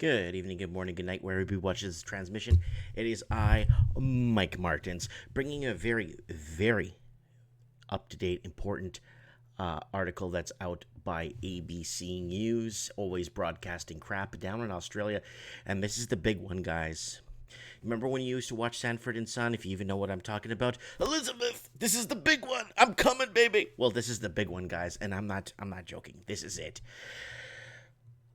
Good evening, good morning, good night, wherever you watch this transmission. It is I, Mike Martins, bringing a very up to date, important article that's out by ABC News, always broadcasting crap down in Australia. And this is the big one, guys. Remember when you used to watch Sanford and Son, if you even know what I'm talking about? Elizabeth, this is the big one. I'm coming, baby. Well, this is the big one, guys, and I'm not joking. This is it.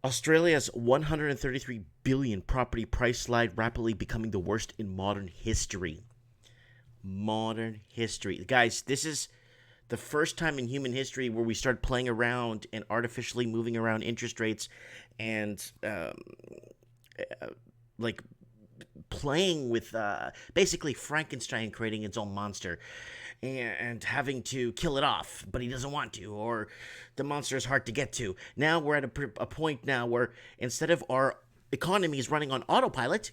Australia's 133 billion property price slide rapidly becoming the worst in modern history. Modern history. Guys, this is the first time in human history where we start playing around and artificially moving around interest rates and like playing with basically Frankenstein creating its own monster and having to kill it off, but he doesn't want to, or the monster is hard to get to. Now we're at a point now where instead of our economy is running on autopilot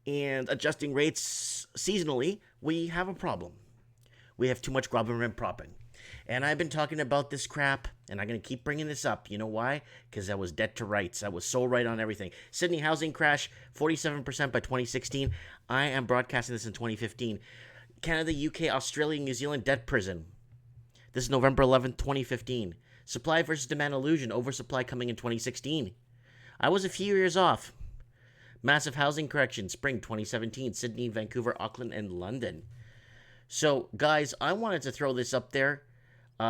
and adjusting rates seasonally, we have a problem. We have too much government propping. And I've been talking about this crap, and I'm going to keep bringing this up. You know why? Because I was dead to rights. I was so right on everything. Sydney housing crash, 47% by 2016. I am broadcasting this in 2015. Canada, UK, Australia, New Zealand debt prison. This is November 11th, 2015. Supply versus demand illusion. Oversupply coming in 2016. I was a few years off. Massive housing correction, spring 2017. Sydney, Vancouver, Auckland, and London. So, guys, I wanted to throw this up there.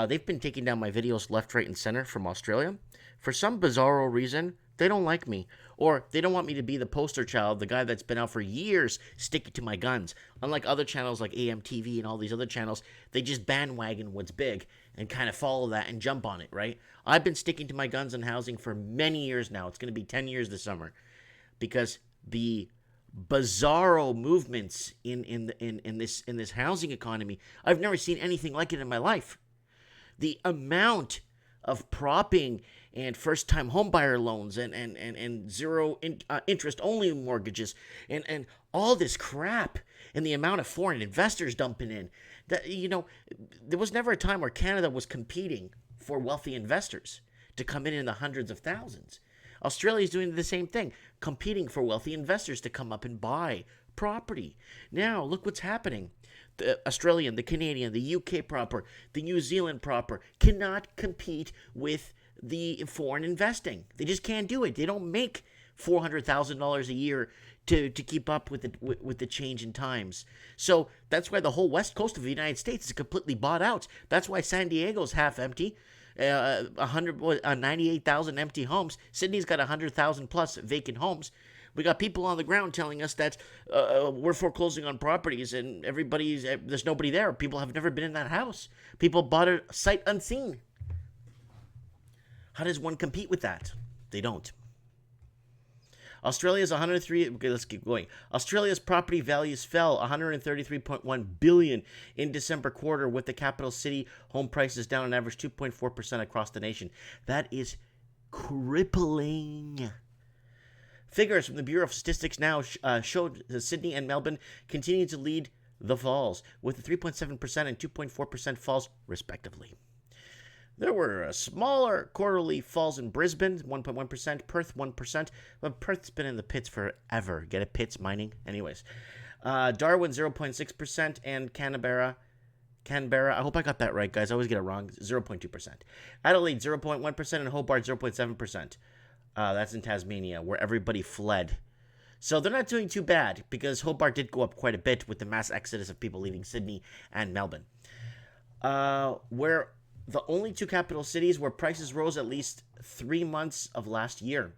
They've been taking down my videos left, right, and center from Australia. For some bizarro reason, they don't like me. Or they don't want me to be the poster child, the guy that's been out for years sticking to my guns. Unlike other channels like AMTV and all these other channels, they just bandwagon what's big and kind of follow that and jump on it, right? I've been sticking to my guns on housing for many years now. It's going to be 10 years this summer. Because the bizarro movements in this housing economy, I've never seen anything like it in my life. The amount of propping and first-time homebuyer loans and zero interest only mortgages and all this crap and the amount of foreign investors dumping in, that there was never a time where Canada was competing for wealthy investors to come in the hundreds of thousands. Australia is doing the same thing, competing for wealthy investors to come up and buy property. Now, look what's happening. The Australian, the Canadian, the UK proper, the New Zealand proper cannot compete with the foreign investing. They just can't do it. They don't make $400,000 a year to keep up with the change in times. So that's why the whole west coast of the United States is completely bought out. That's why San Diego's half empty. 98,000 empty homes. Sydney's got 100,000 plus vacant homes. We got people on the ground telling us that we're foreclosing on properties and there's nobody there. People have never been in that house. People bought it sight unseen. How does one compete with that? They don't. Australia's 103. Okay, let's keep going. Australia's property values fell 133.1 billion in December quarter, with the capital city home prices down on average 2.4% across the nation. That is crippling. Figures from the Bureau of Statistics now showed that Sydney and Melbourne continue to lead the falls, with a 3.7% and 2.4% falls, respectively. There were smaller quarterly falls in Brisbane, 1.1%, Perth, 1%. But Perth's been in the pits forever. Get it? Pits, mining? Anyways. Darwin, 0.6%, and Canberra, I hope I got that right, guys. I always get it wrong, 0.2%. Adelaide, 0.1%, and Hobart, 0.7%. That's in Tasmania, where everybody fled. So they're not doing too bad, because Hobart did go up quite a bit with the mass exodus of people leaving Sydney and Melbourne. Where the only two capital cities where prices rose at least 3 months of last year.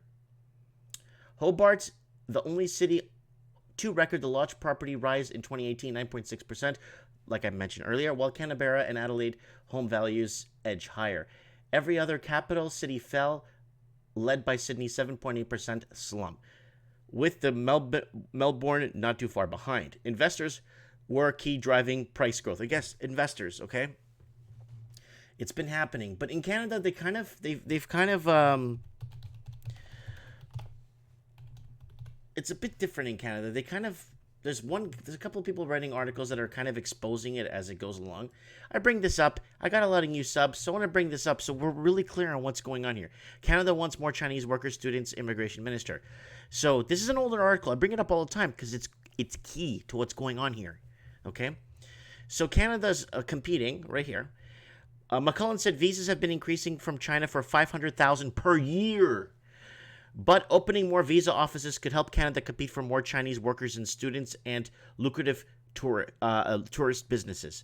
Hobart, the only city to record the large property rise in 2018, 9.6%, like I mentioned earlier, while Canberra and Adelaide home values edge higher. Every other capital city fell, led by Sydney's 7.8% slump, with the Melbourne not too far behind. Investors were key driving price growth. I guess investors, okay? It's been happening, but in Canada, they've kind of it's a bit different in Canada. They kind of There's a couple of people writing articles that are kind of exposing it as it goes along. I bring this up. I got a lot of new subs, so I want to bring this up so we're really clear on what's going on here. Canada wants more Chinese workers, students, immigration minister. So this is an older article. I bring it up all the time because it's key to what's going on here. Okay, so Canada's competing right here. McCullen said visas have been increasing from China for 500,000 per year. But opening more visa offices could help Canada compete for more Chinese workers and students and lucrative tourist businesses.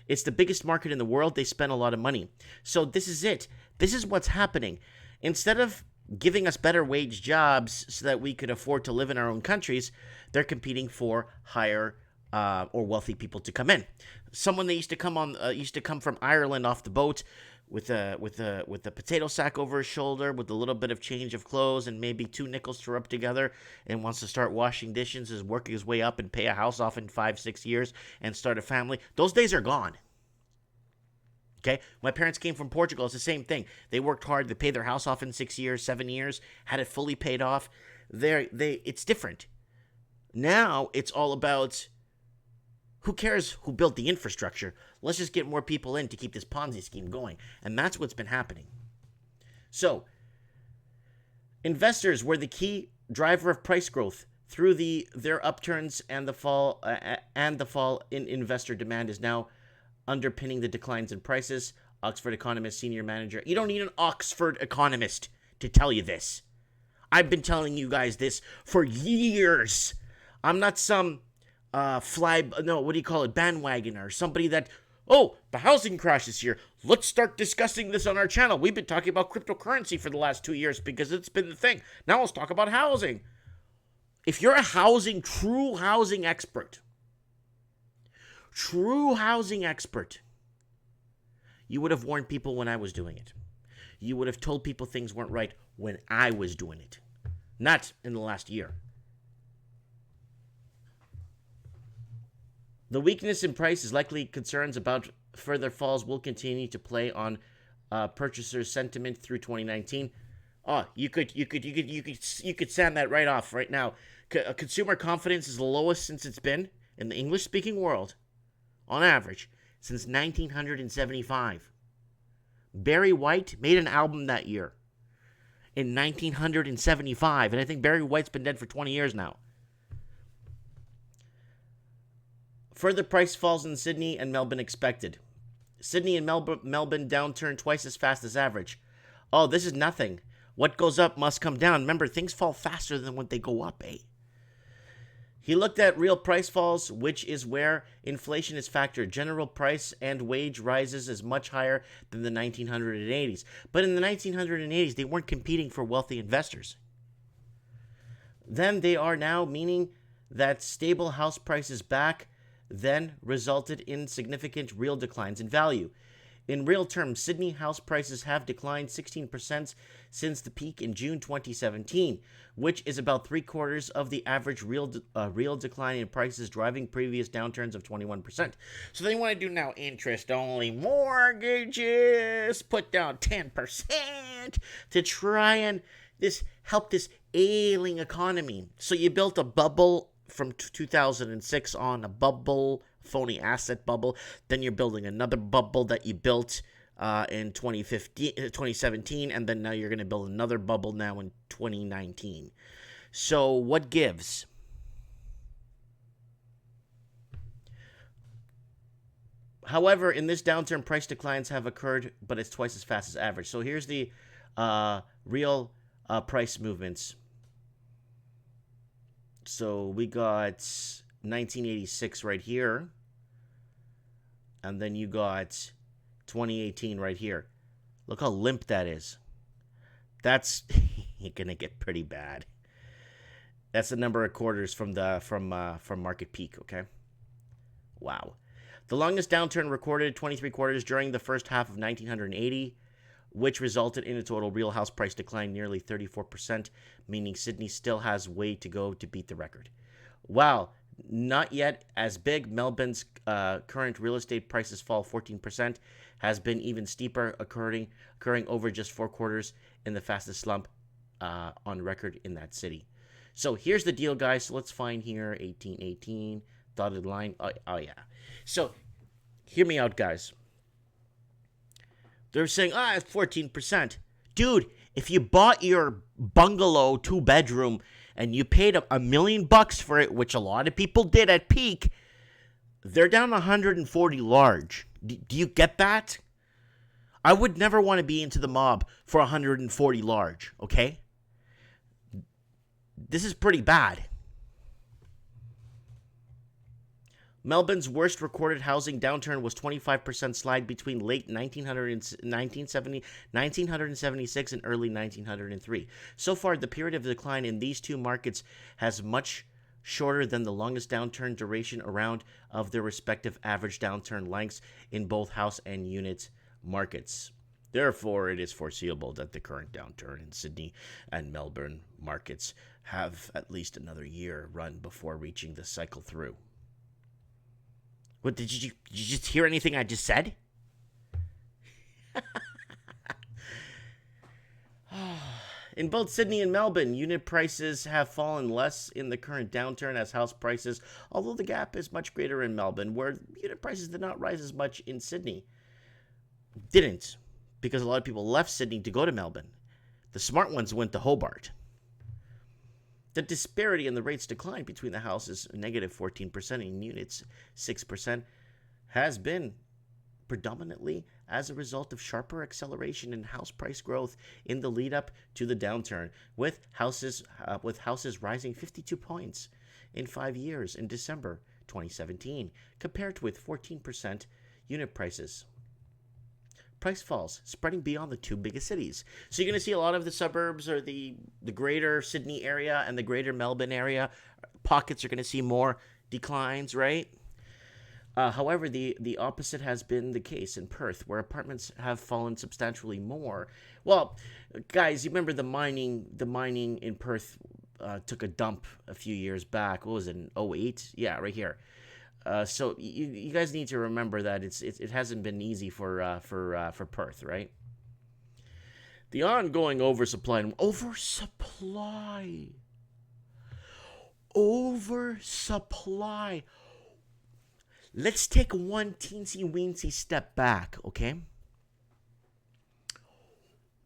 It's the biggest market in the world. They spend a lot of money. So this is it. This is what's happening. Instead of giving us better wage jobs so that we could afford to live in our own countries, they're competing for higher or wealthy people to come in. Someone that used to come from Ireland off the boat with a potato sack over his shoulder, with a little bit of change of clothes and maybe 2 nickels to rub together, and wants to start washing dishes, is working his way up and pay a house off in 5-6 years and start a family. Those days are gone. Okay, my parents came from Portugal. It's the same thing. They worked hard. They paid their house off in 6 years, 7 years, had it fully paid off. It's different. Now it's all about, who cares who built the infrastructure? Let's just get more people in to keep this Ponzi scheme going. And that's what's been happening. So, investors were the key driver of price growth through their upturns, and the fall in investor demand is now underpinning the declines in prices. Oxford economist senior manager. You don't need an Oxford economist to tell you this. I've been telling you guys this for years. I'm not some bandwagoner, or somebody that, oh, the housing crash is here. Let's start discussing this on our channel. We've been talking about cryptocurrency for the last 2 years because it's been the thing. Now let's talk about housing. If you're a true housing expert, you would have warned people when I was doing it. You would have told people things weren't right when I was doing it. Not in the last year. The weakness in price is likely concerns about further falls will continue to play on purchasers' sentiment through 2019. Oh, you could sand that right off right now. Consumer confidence is the lowest since it's been in the English-speaking world, on average, since 1975. Barry White made an album that year in 1975, and I think Barry White's been dead for 20 years now. Further price falls in Sydney and Melbourne expected. Sydney and Melbourne downturn twice as fast as average. Oh, this is nothing. What goes up must come down. Remember, things fall faster than when they go up, eh? He looked at real price falls, which is where inflation is factored. General price and wage rises is much higher than the 1980s. But in the 1980s, they weren't competing for wealthy investors. Then they are now, meaning that stable house prices back then resulted in significant real declines in value. In real terms, Sydney house prices have declined 16% since the peak in June 2017, which is about 3/4 of the average real decline in prices, driving previous downturns of 21%. So they want to do now interest-only mortgages, put down 10% to try and help this ailing economy. So you built a bubble from 2006 on, a bubble, phony asset bubble. Then you're building another bubble that you built in 2017, and then now you're going to build another bubble now in 2019. So what gives? However, in this downturn, price declines have occurred, but it's twice as fast as average. So here's the real price movements. So we got 1986 right here. And then you got 2018 right here. Look how limp that is. That's going to get pretty bad. That's the number of quarters from market peak, okay? Wow. The longest downturn recorded, 23 quarters during the first half of 1980, which resulted in a total real house price decline nearly 34%, meaning Sydney still has way to go to beat the record. Wow, not yet as big. Melbourne's current real estate prices fall 14%, has been even steeper, occurring over just 4 quarters in the fastest slump on record in that city. So here's the deal, guys. So let's find here 1818 dotted line. Oh yeah. So hear me out, guys. They're saying, it's 14%. Dude, if you bought your bungalow 2-bedroom and you paid $1,000,000 for it, which a lot of people did at peak, they're down 140 large. Do you get that? I would never want to be into the mob for 140 large, okay? This is pretty bad. Melbourne's worst recorded housing downturn was 25% slide between late 1976 and early 1903. So far, the period of decline in these two markets has much shorter than the longest downturn duration around of their respective average downturn lengths in both house and unit markets. Therefore, it is foreseeable that the current downturn in Sydney and Melbourne markets have at least another year run before reaching the cycle through. What, did you just hear anything I just said? In both Sydney and Melbourne, unit prices have fallen less in the current downturn as house prices, although the gap is much greater in Melbourne, where unit prices did not rise as much in Sydney. Didn't, because a lot of people left Sydney to go to Melbourne. The smart ones went to Hobart. The disparity in the rates decline between the houses, negative 14% in units, 6%, has been predominantly as a result of sharper acceleration in house price growth in the lead up to the downturn, with houses rising 52 points in 5 years in December 2017, compared with 14% unit prices. Price falls spreading beyond the two biggest cities. So you're going to see a lot of the suburbs or the greater Sydney area and the greater Melbourne area pockets are going to see more declines, right? However, the opposite has been the case in Perth, where apartments have fallen substantially more. Well, guys, you remember the mining in Perth took a dump a few years back. What was it, in 2008? Yeah, right here. So you guys need to remember that it hasn't been easy for Perth, right? The ongoing oversupply. Let's take one teensy-weensy step back, okay?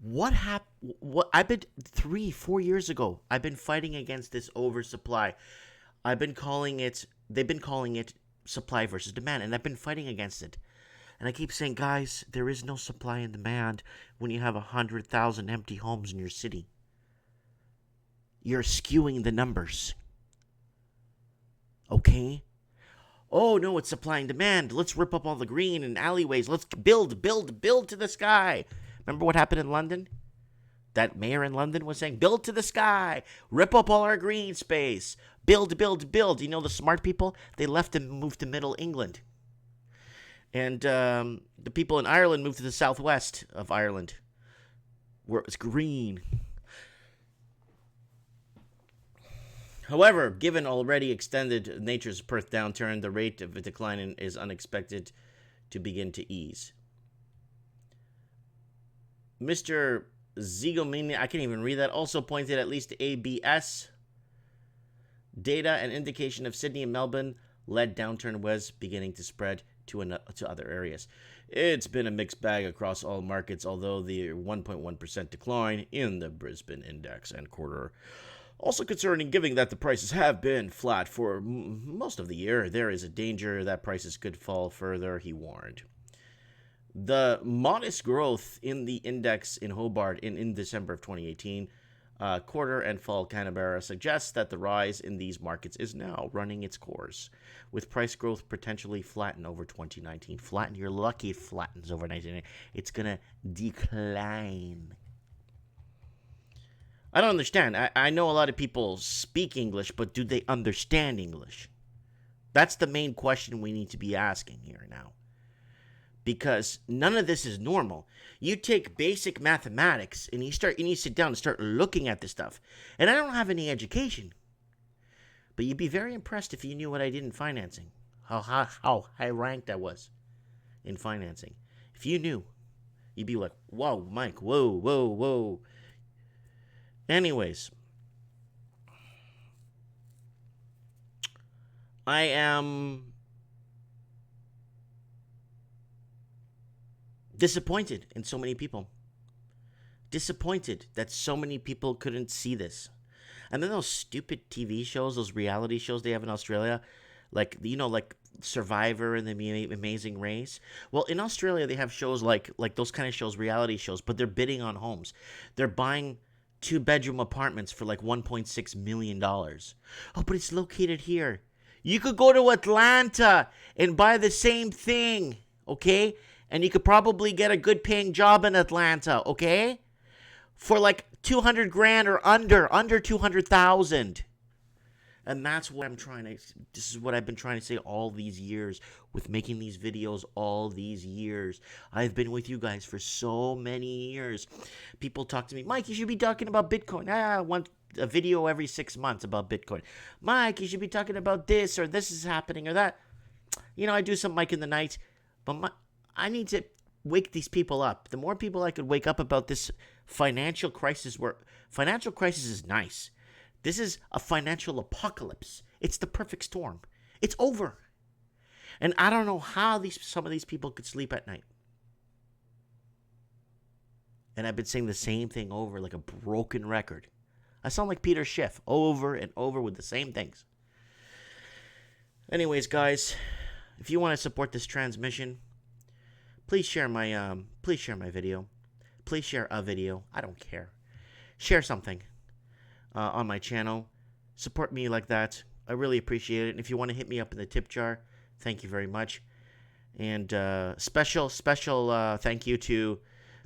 What happened? I've been 3-4 years ago. I've been fighting against this oversupply. They've been calling it supply versus demand, and I've been fighting against it. And I keep saying, guys, there is no supply and demand when you have 100,000 empty homes in your city. You're skewing the numbers. Okay? Oh, no, it's supply and demand. Let's rip up all the green and alleyways. Let's build to the sky. Remember what happened in London? That mayor in London was saying, build to the sky. Rip up all our green space. Build. You know, the smart people, they left and moved to Middle England. And the people in Ireland moved to the southwest of Ireland, where it was green. However, given already extended nature's Perth downturn, the rate of decline is unexpected to begin to ease. Mr. Zigomini, I can't even read that, also pointed at least to ABS data and indication of Sydney and Melbourne led downturn was beginning to spread to other areas. It's been a mixed bag across all markets, although the 1.1% decline in the Brisbane index and quarter also concerning, given that the prices have been flat for most of the year. There is a danger that prices could fall further, he warned. The modest growth in the index in Hobart in December of 2018, quarter and fall Canberra suggests that the rise in these markets is now running its course, with price growth potentially flatten over 2019. Flatten, you're lucky it flattens over 2019. It's going to decline. I don't understand. I know a lot of people speak English, but do they understand English? That's the main question we need to be asking here now. Because none of this is normal. You take basic mathematics and you sit down and start looking at this stuff. And I don't have any education. But you'd be very impressed if you knew what I did in financing. How high ranked I was in financing. If you knew, you'd be like, whoa, Mike, whoa. Anyways, I am disappointed in so many people. Disappointed that so many people couldn't see this. And then those stupid TV shows, those reality shows they have in Australia, like like Survivor and the Amazing Race. Well, in Australia they have shows like those kind of shows, reality shows, but they're bidding on homes. They're buying two-bedroom apartments for like $1.6 million. Oh, but it's located here. You could go to Atlanta and buy the same thing, okay? And you could probably get a good paying job in Atlanta, okay? For like 200 grand or under 200,000. And that's what this is what I've been trying to say all these years with making these videos all these years. I've been with you guys for so many years. People talk to me, Mike, you should be talking about Bitcoin. I want a video every 6 months about Bitcoin. Mike, you should be talking about this, or this is happening, or that. I do some Mike in the night, but I need to wake these people up. The more people I could wake up about this financial crisis, where financial crisis is nice. This is a financial apocalypse. It's the perfect storm. It's over. And I don't know how some of these people could sleep at night. And I've been saying the same thing over like a broken record. I sound like Peter Schiff over and over with the same things. Anyways, guys, if you want to support this transmission, please share my video. Please share a video. I don't care. Share something on my channel. Support me like that. I really appreciate it. And if you want to hit me up in the tip jar, thank you very much. And special thank you to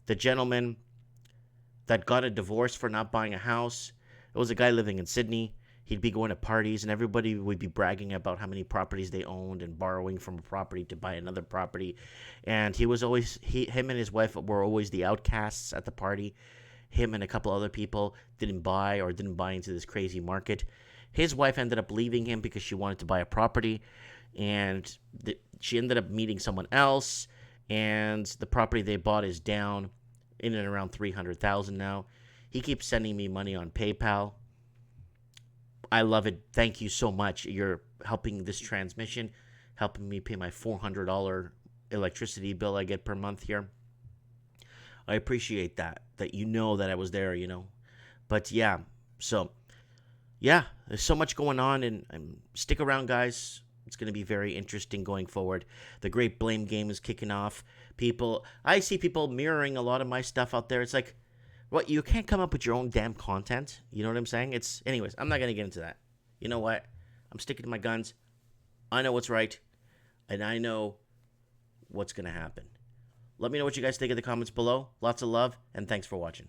the gentleman that got a divorce for not buying a house. It was a guy living in Sydney. He'd be going to parties, and everybody would be bragging about how many properties they owned and borrowing from a property to buy another property. And him and his wife were always the outcasts at the party. Him and a couple other people didn't buy into this crazy market. His wife ended up leaving him because she wanted to buy a property, and she ended up meeting someone else, and the property they bought is down in and around $300,000 now. He keeps sending me money on PayPal. I love it. Thank you so much. You're helping this transmission, helping me pay my $400 electricity bill I get per month here. I appreciate that you know that I was there, But yeah, there's so much going on, and stick around, guys. It's going to be very interesting going forward. The Great Blame Game is kicking off. I see people mirroring a lot of my stuff out there. It's like, what, you can't come up with your own damn content? You know what I'm saying? Anyways, I'm not going to get into that. You know what? I'm sticking to my guns. I know what's right, and I know what's going to happen. Let me know what you guys think in the comments below. Lots of love, and thanks for watching.